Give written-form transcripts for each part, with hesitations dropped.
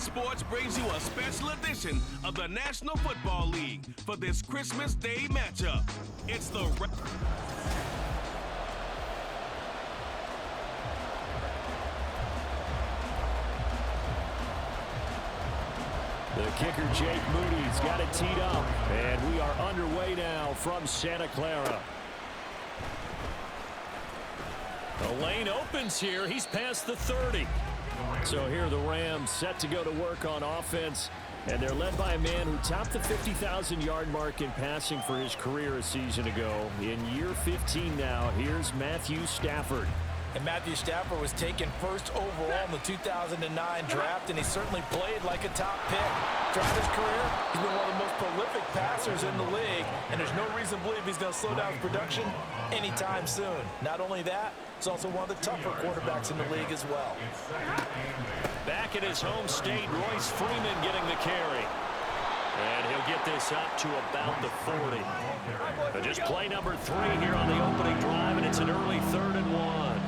Sports brings you a special edition of the National Football League for this Christmas Day matchup. It's the kicker, Jake Moody's got it teed up, and we are underway now from Santa Clara. The lane opens here. He's past the 30. So here are the Rams set to go to work on offense, and they're led by a man who topped the 50,000-yard mark in passing for his career a season ago. In year 15 now, here's Matthew Stafford. And Matthew Stafford was taken first overall in the 2009 draft, and he certainly played like a top pick. Throughout his career, he's been one of the most prolific passers in the league, and there's no reason to believe he's going to slow down his production anytime soon. Not only that, he's also one of the tougher quarterbacks in the league as well. Back in his home state, Royce Freeman getting the carry. And he'll get this up to about the 40. But just play number 3 here on the opening drive, and it's an early 3rd and 1.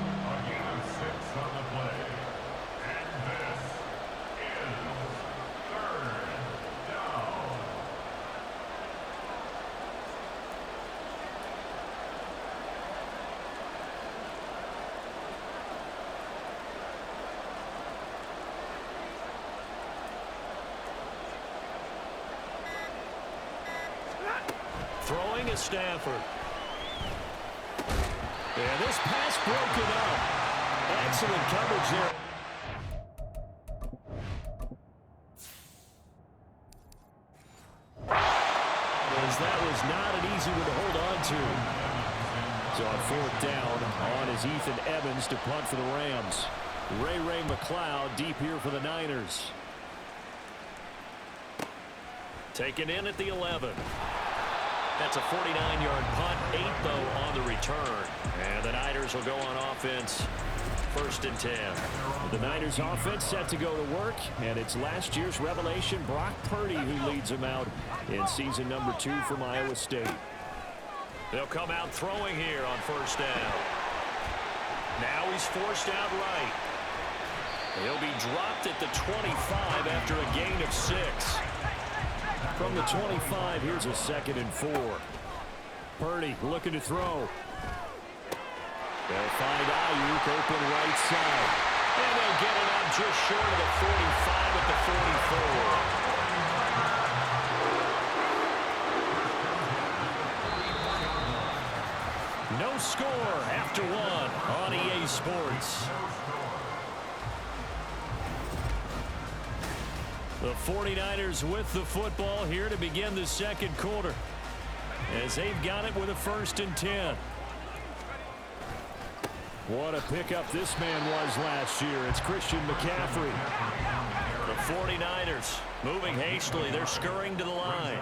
Throwing is Stafford. And this pass broken up. Excellent coverage there. As that was not an easy one to hold on to. So on 4th down, on is Ethan Evans to punt for the Rams. Ray McCloud deep here for the Niners. Taken in at the 11. That's a 49-yard punt, 8 though on the return. And the Niners will go on offense, 1st and 10. The Niners offense set to go to work, and it's last year's revelation, Brock Purdy, who leads them out in season number 2 from Iowa State. They'll come out throwing here on 1st down. Now he's forced out right. He'll be dropped at the 25 after a gain of 6. From the 25, here's a 2nd and 4. Purdy looking to throw. They'll find Ayuk open right side. And they'll get it up just short of the 45 at the 44. No score after 1 on EA Sports. The 49ers with the football here to begin the 2nd quarter, as they've got it with a 1st and 10. What a pickup this man was last year. It's Christian McCaffrey. The 49ers moving hastily. They're scurrying to the line.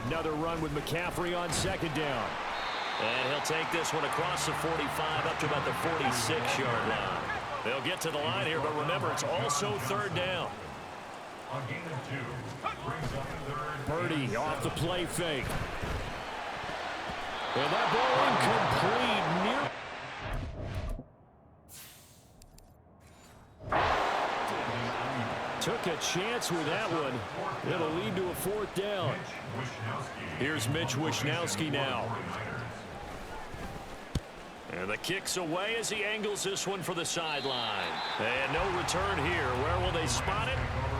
Another run with McCaffrey on 2nd down. And he'll take this one across the 45 up to about the 46-yard line. They'll get to the line here, but remember, it's also 3rd down. Purdy off the play fake. And that ball incomplete. Took a chance with that one. It'll lead to a 4th down. Here's Mitch Wishnowsky now. And the kick's away as he angles this one for the sideline. And no return here. Where will they spot it?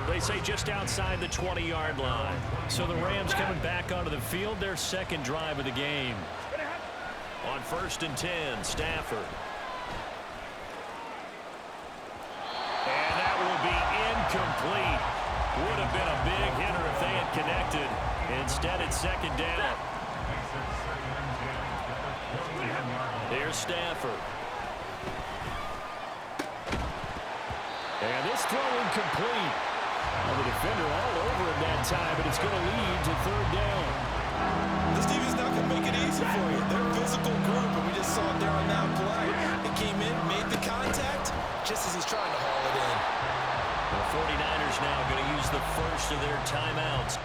They say just outside the 20-yard line. So the Rams coming back onto the field, their 2nd drive of the game. On 1st and 10, Stafford. And that will be incomplete. Would have been a big hitter if they had connected. Instead, it's 2nd down. Here's Stafford. And this throw incomplete. The defender all over him that time, but it's going to lead to 3rd down. This team is not going to make it easy for you. They're a physical group, and we just saw it there on that play. It came in, made the contact, just as he's trying to haul it in. The 49ers now going to use the first of their timeouts.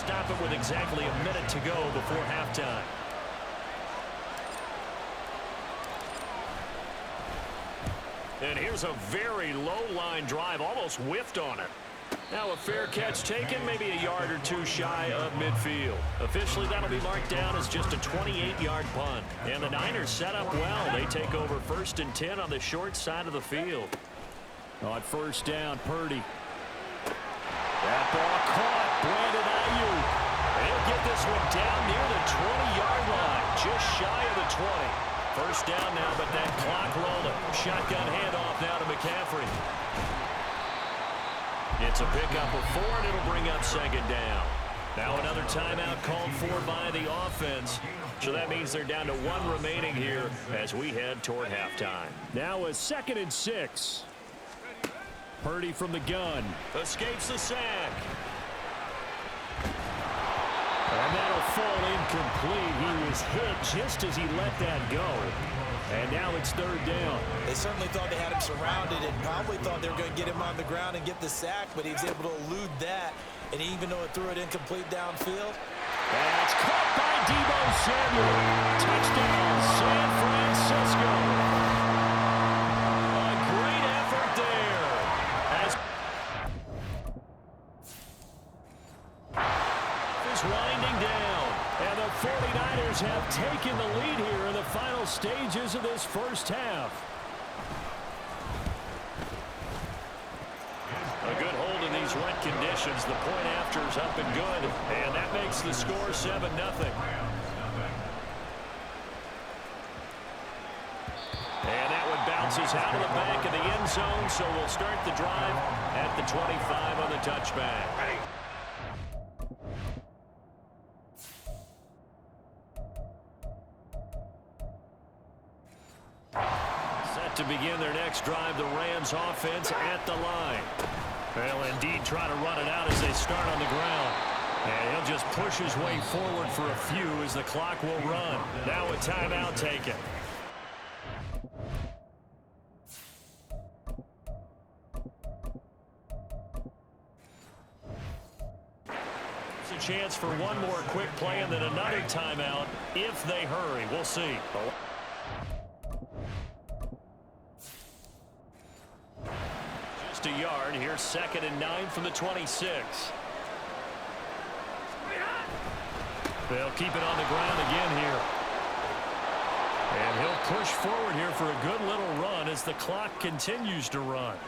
Stop it with exactly a minute to go before halftime. And here's a very low-line drive, almost whiffed on it. Now a fair catch taken, maybe a yard or two shy of midfield. Officially, that'll be marked down as just a 28-yard punt. And the Niners set up well. They take over 1st and 10 on the short side of the field. On 1st down, Purdy. That ball caught. Brandon Ayuk. They'll get this one down near the 20-yard line, just shy of the 20. 1st down now, but that clock rolling. Shotgun handoff now to McCaffrey. It's a pickup of 4, and it'll bring up 2nd down. Now another timeout called for by the offense. So that means they're down to 1 remaining here as we head toward halftime. Now a 2nd and 6. Purdy from the gun. Escapes the sack. And that'll fall incomplete. He was hit just as he let that go. And now it's 3rd down. They certainly thought they had him surrounded and probably thought they were going to get him on the ground and get the sack, but he was able to elude that. And even though it threw it incomplete downfield. That's caught by Deebo Samuel. Touchdown, San Francisco. A great effort there. As is winding down. And the 49ers have taken the lead here in the final stages of this 1st half. A good hold in these wet conditions. The point after is up and good. And that makes the score 7-0. And that one bounces out of the back of the end zone. So we'll start the drive at the 25 on the touchback. To begin their next drive, the Rams offense at the line. They'll indeed try to run it out as they start on the ground. And he'll just push his way forward for a few as the clock will run. Now a timeout taken. There's a chance for one more quick play and then another timeout if they hurry. We'll see. A yard here, 2nd and 9 from the 26. They'll keep it on the ground again here. And he'll push forward here for a good little run as the clock continues to run.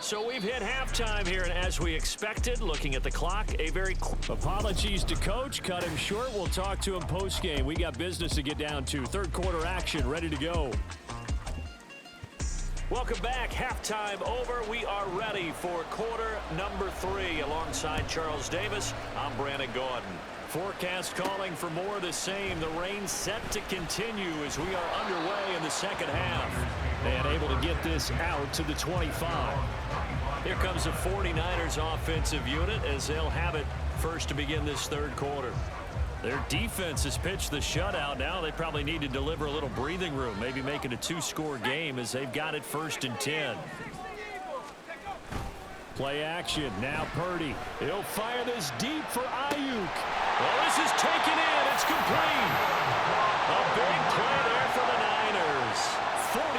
So we've hit halftime here, and as we expected, looking at the clock, a very... Apologies to Coach. Cut him short. We'll talk to him post-game. We got business to get down to. 3rd quarter action, ready to go. Welcome back. Halftime over. We are ready for quarter number 3. Alongside Charles Davis, I'm Brandon Gordon. Forecast calling for more of the same. The rain set to continue as we are underway in the 2nd half. And able to get this out to the 25. Here comes the 49ers offensive unit as they'll have it first to begin this 3rd quarter. Their defense has pitched the shutout. Now they probably need to deliver a little breathing room, maybe make it a 2-score game as they've got it 1st and 10. Play action. Now Purdy. He'll fire this deep for Ayuk. Well, this is taken in. It's complete. A big play there for the Niners. 41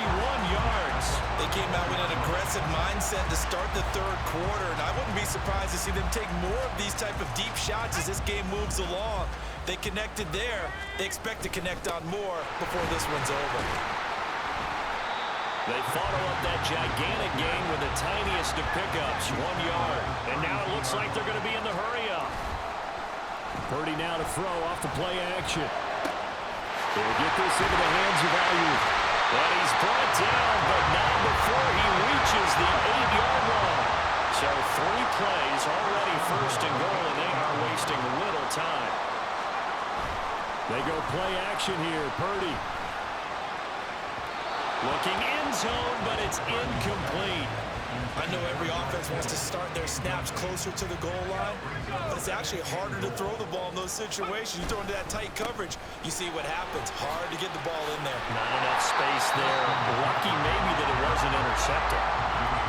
yards. They came out with an aggressive mindset to start the 3rd quarter, and I wouldn't be surprised to see them take more of these type of deep shots as this game moves along. They connected there. They expect to connect on more before this one's over. They follow up that gigantic gain with the tiniest of pickups, 1 yard. And now it looks like they're going to be in the hurry-up. Purdy now to throw off the play action. They'll get this into the hands of Ayuk. But he's brought down, but not before he reaches the 8-yard line. So 3 plays already 1st and goal, and they are wasting little time. They go play action here. Purdy. Looking end zone, but it's incomplete. I know every offense wants to start their snaps closer to the goal line, but it's actually harder to throw the ball in those situations. You throw into that tight coverage, you see what happens. Hard to get the ball in there. Not enough space there. Lucky maybe that it wasn't intercepted.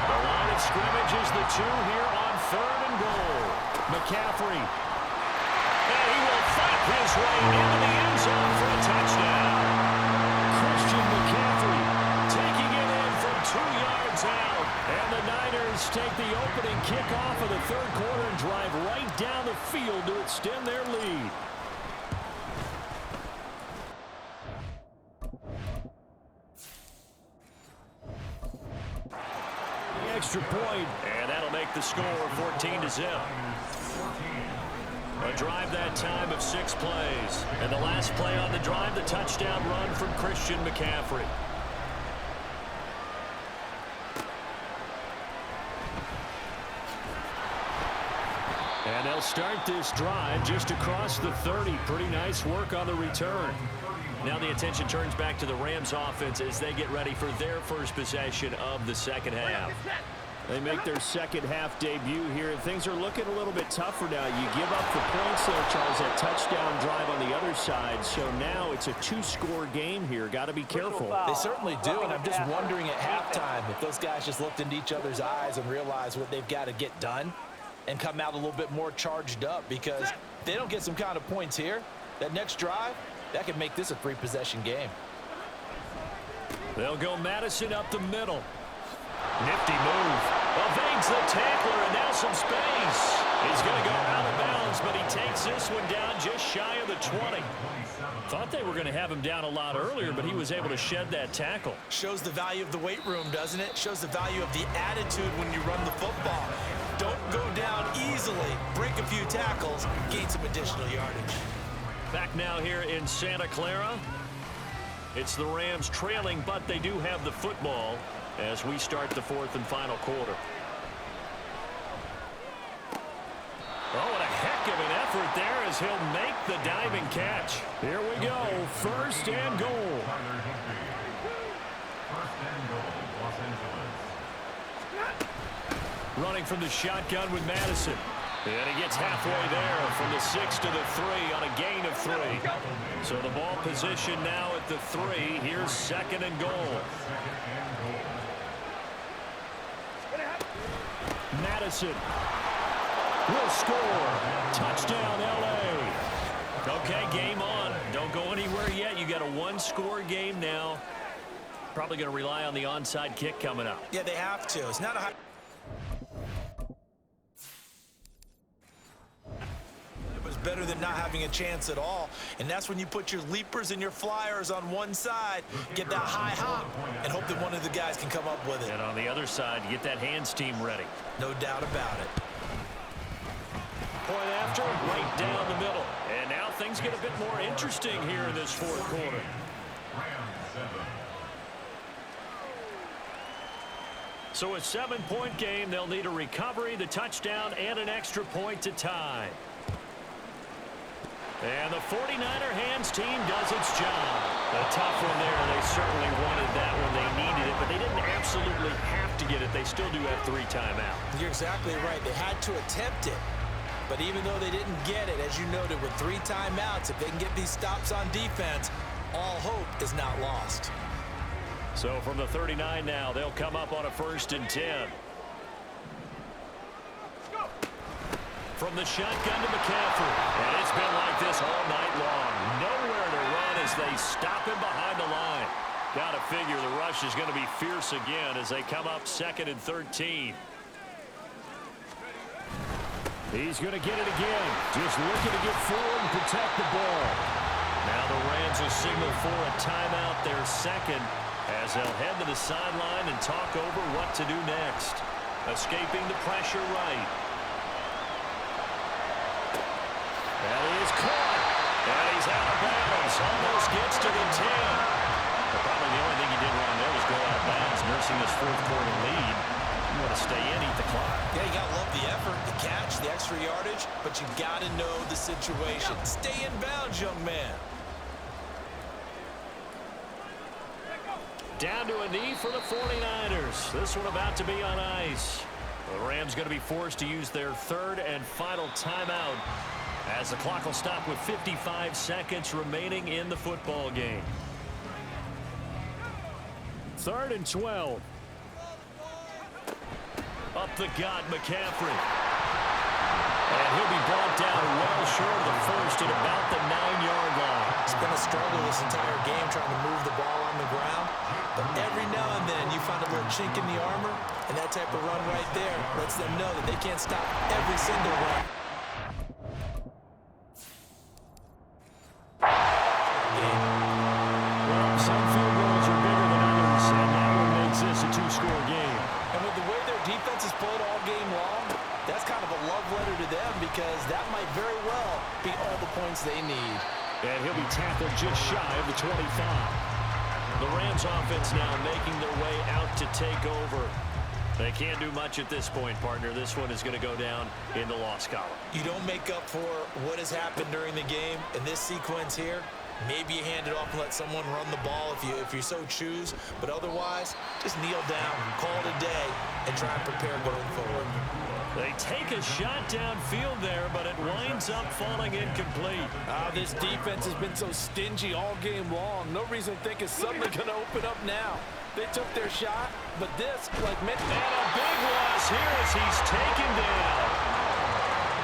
The line of scrimmage is the 2 here on 3rd and goal. McCaffrey. And he will fight his way into the end zone for a touchdown. Christian McCaffrey taking it in from 2 yards out. And the Niners take the opening kickoff of the third quarter and drive right down the field to extend their lead. The extra point, and that'll make the score 14-0. A drive that time of 6 plays. And the last play on the drive, the touchdown run from Christian McCaffrey. And they'll start this drive just across the 30. Pretty nice work on the return. Now the attention turns back to the Rams offense as they get ready for their first possession of the second half. They make their second half debut here, and things are looking a little bit tougher now. You give up the points there, Charles, that touchdown drive on the other side. So now it's a 2-score game here. Got to be careful. They certainly do, and I'm just wondering at halftime if those guys just looked into each other's eyes and realized what they've got to get done and come out a little bit more charged up, because if they don't get some kind of points here, that next drive, that could make this a 3-possession game. They'll go Madison up the middle. Nifty move. Evades the tackler, and now some space. He's going to go out of bounds, but he takes this one down just shy of the 20. Thought they were going to have him down a lot earlier, but he was able to shed that tackle. Shows the value of the weight room, doesn't it? Shows the value of the attitude when you run the football. Don't go down easily. Break a few tackles, gain some additional yardage. Back now here in Santa Clara. It's the Rams trailing, but they do have the football as we start the fourth and final quarter. Oh, what a heck of an effort there as he'll make the diving catch. Here we go, first and goal. Running from the shotgun with Madison. And he gets halfway there from the 6 to the 3 on a gain of 3. So the ball position now at the 3. Here's second and goal. Madison will score. Touchdown, L.A. Okay, game on. Don't go anywhere yet. You got a 1-score game now. Probably going to rely on the onside kick coming up. Yeah, they have to. It's not a high... better than not having a chance at all, and that's when you put your leapers and your flyers on one side, get that high hop, and hope that one of the guys can come up with it. And on the other side, you get that hands team ready. No doubt about it. Point after, right down the middle. And now things get a bit more interesting here in this fourth quarter. So a 7-point game, they'll need a recovery, the touchdown, and an extra point to tie. And the 49er hands team does its job. A tough one there. They certainly wanted that when they needed it, but they didn't absolutely have to get it. They still do have 3 timeouts. You're exactly right. They had to attempt it. But even though they didn't get it, as you noted, with 3 timeouts, if they can get these stops on defense, all hope is not lost. So from the 39 now, they'll come up on a 1st and 10. From the shotgun to McCaffrey. And it's been like this all night long. Nowhere to run as they stop him behind the line. Got to figure the rush is going to be fierce again as they come up 2nd and 13. He's going to get it again. Just looking to get forward and protect the ball. Now the Rams will signal for a timeout, their second, as they'll head to the sideline and talk over what to do next. Escaping the pressure right. That is caught. And he's out of bounds. Almost gets to the 10. But probably the only thing he did wrong there was go out of bounds, nursing this fourth quarter lead. You want to stay in, eat the clock. Yeah, you got to love the effort, the catch, the extra yardage, but you got to know the situation. Stay in bounds, young man. Down to a knee for the 49ers. This one about to be on ice. The Rams going to be forced to use their 3rd and final timeout, as the clock will stop with 55 seconds remaining in the football game. 3rd and 12. Up the gut, McCaffrey. And he'll be brought down well short of the first at about the 9-yard line. It's been a a struggle this entire game trying to move the ball on the ground. But every now and then you find a little chink in the armor, and that type of run right there lets them know that they can't stop every single run. Well, some field goals are bigger than others, and that one makes this a two-score game. And with the way their defense has played all game long, that's kind of a love letter to them because that might very well be all the points they need. And he'll be tackled just shy of the 25. The Rams offense now making their way out to take over. They can't do much at this point, partner. This one is going to go down in the loss column. You don't make up for what has happened during the game in this sequence here. Maybe you hand it off and let someone run the ball if you so choose. But otherwise, just kneel down, call it a day, and try and prepare going forward. They take a shot downfield there, but it winds up falling incomplete. This defense has been so stingy all game long. No reason to think it's suddenly going to open up now. They took their shot, but this, like mentioned, And a big loss here as he's taken down.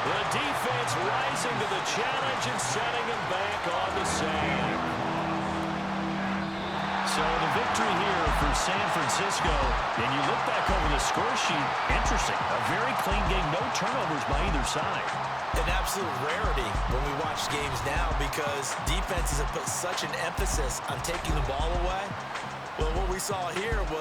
The defense rising to the challenge and setting him back on the sand. So the victory here for San Francisco. And you look back over the score sheet, interesting. A very clean game, no turnovers by either side. an absolute rarity when we watch games now because defenses have put such an emphasis on taking the ball away. Well, what we saw here was